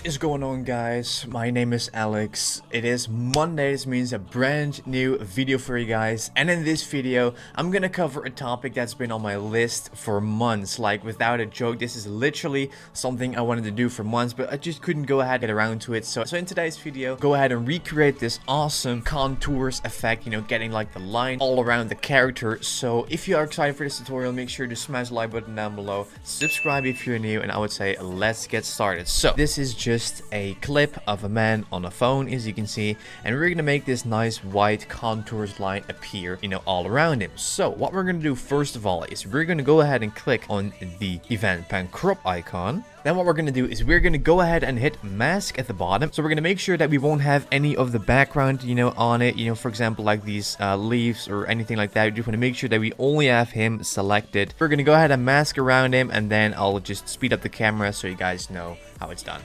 is going on, guys? My name is Alex. It is Monday. This means a brand new video for you guys, and in this video I'm gonna cover a topic that's been on my list for months. Like, without a joke, this is literally something I wanted to do for months, but I just couldn't go ahead and get around to it. So in today's video, go ahead and recreate this awesome contours effect, you know, getting like the line all around the character. So if you are excited for this tutorial, make sure to smash the like button down below, subscribe if you're new, and I would say let's get started. So this is just a clip of a man on a phone, as you can see, and we're gonna make this nice white contours line appear, you know, all around him. So what we're gonna do first of all is we're gonna go ahead and click on the event pan crop icon. Then what we're going to do is we're going to go ahead and hit mask at the bottom. So we're going to make sure that we won't have any of the background, you know, on it. You know, for example, like these leaves or anything like that. We just want to make sure that we only have him selected. We're going to go ahead and mask around him, and then I'll just speed up the camera so you guys know how it's done.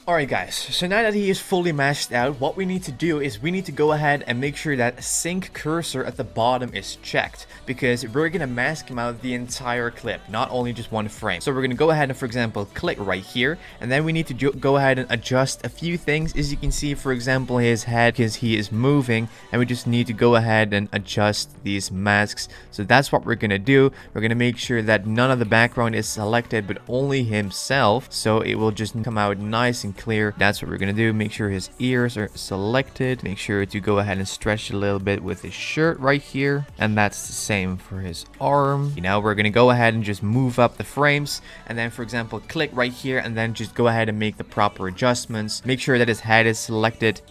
Alright guys, so now that he is fully mashed out, what we need to do is we need to go ahead and make sure that sync cursor at the bottom is checked, because we're going to mask him out the entire clip, not only just one frame. So we're going to go ahead and, for example, click right here, and then we need to go ahead and adjust a few things. As you can see, for example, his head, because he is moving, and we just need to go ahead and adjust these masks. So that's what we're going to do. We're going to make sure that none of the background is selected, but only himself, so it will just come out nice and clear. That's what we're gonna do. Make sure his ears are selected. Make sure to go ahead and stretch a little bit with his shirt right here, and that's the same for his arm. Now we're gonna go ahead and just move up the frames, and then, for example, click right here, and then just go ahead and make the proper adjustments. Make sure that his head is selected.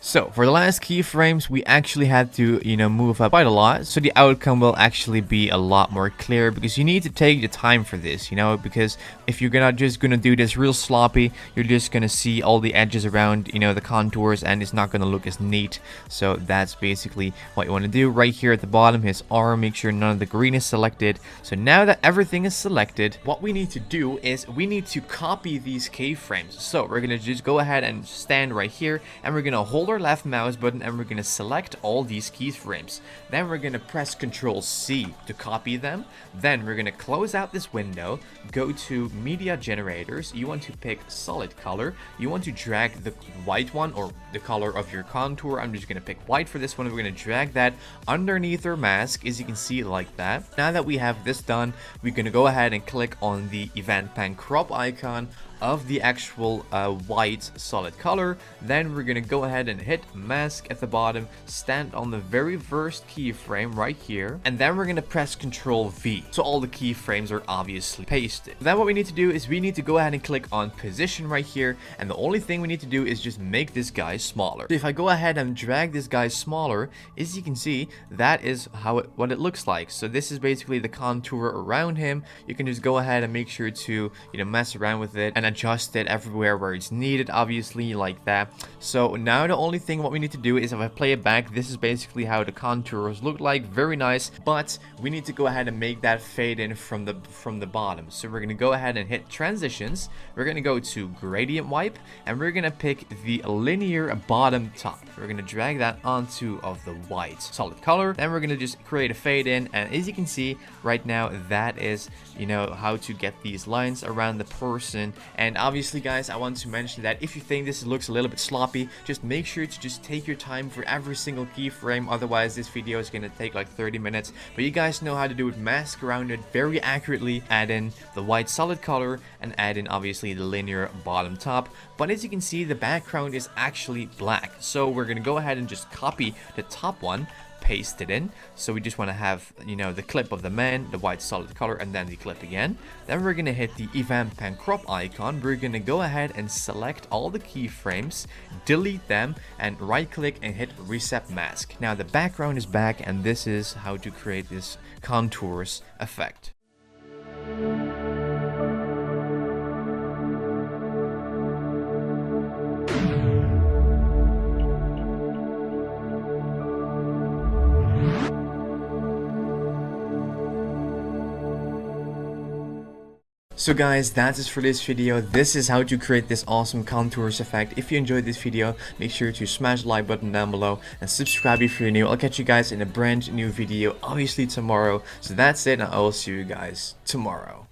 So for the last keyframes, we actually had to, you know, move up quite a lot, so the outcome will actually be a lot more clear, because you need to take the time for this, you know, because if you're just gonna do this real sloppy, you're just gonna see all the edges around, you know, the contours, and it's not gonna look as neat. So that's basically what you want to do. Right here at the bottom, his arm, make sure none of the green is selected. So now that everything is selected, what we need to do is we need to copy these keyframes. So we're gonna just go ahead and stand right here, and we're gonna hold our left mouse button, and we're going to select all these keyframes. Then we're going to press Ctrl C to copy them. Then we're going to close out this window, go to media generators. You want to pick solid color. You want to drag the white one, or the color of your contour. I'm just going to pick white for this one. We're going to drag that underneath our mask, as you can see, like that. Now that we have this done, we're going to go ahead and click on the event pan crop icon of the actual white solid color. Then we're gonna go ahead and hit mask at the bottom, stand on the very first keyframe right here, and then we're gonna press Ctrl V, so all the keyframes are obviously pasted. Then what we need to do is we need to go ahead and click on position right here, and the only thing we need to do is just make this guy smaller. So if I go ahead and drag this guy smaller, as you can see, that is what it looks like. So this is basically the contour around him. You can just go ahead and make sure to, you know, mess around with it and adjust it everywhere where it's needed, obviously, like that. So now the only thing what we need to do is, if I play it back, this is basically how the contours look like. Very nice, but we need to go ahead and make that fade in from the bottom. So we're gonna go ahead and hit transitions. We're gonna go to gradient wipe, and we're gonna pick the linear bottom top. We're gonna drag that onto of the white solid color. Then we're gonna just create a fade in, and as you can see right now, that is, you know, how to get these lines around the person. And obviously, guys, I want to mention that if you think this looks a little bit sloppy, just make sure to just take your time for every single keyframe. Otherwise, this video is going to take like 30 minutes. But you guys know how to do it. Mask around it very accurately. Add in the white solid color, and add in, obviously, the linear bottom top. But as you can see, the background is actually black. So we're going to go ahead and just copy the top one, paste it in. So we just want to have, you know, the clip of the man, the white solid color, and then the clip again. Then we're going to hit the event pan crop icon. We're going to go ahead and select all the keyframes, delete them, and right click and hit reset mask. Now the background is back, and this is how to create this contours effect. So guys, that's it for this video. This is how to create this awesome contours effect. If you enjoyed this video, make sure to smash the like button down below and subscribe if you're new. I'll catch you guys in a brand new video, obviously tomorrow. So that's it, and I will see you guys tomorrow.